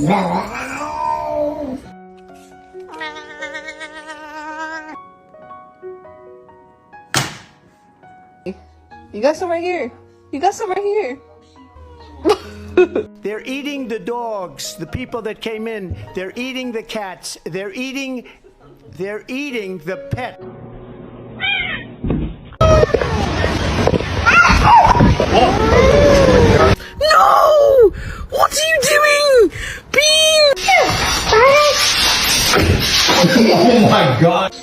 You got some right here. You got some right here. They're eating the dogs, the people that came in. They're eating the cats. They're eating the pet. No! What are you doing? Bean! Oh my god!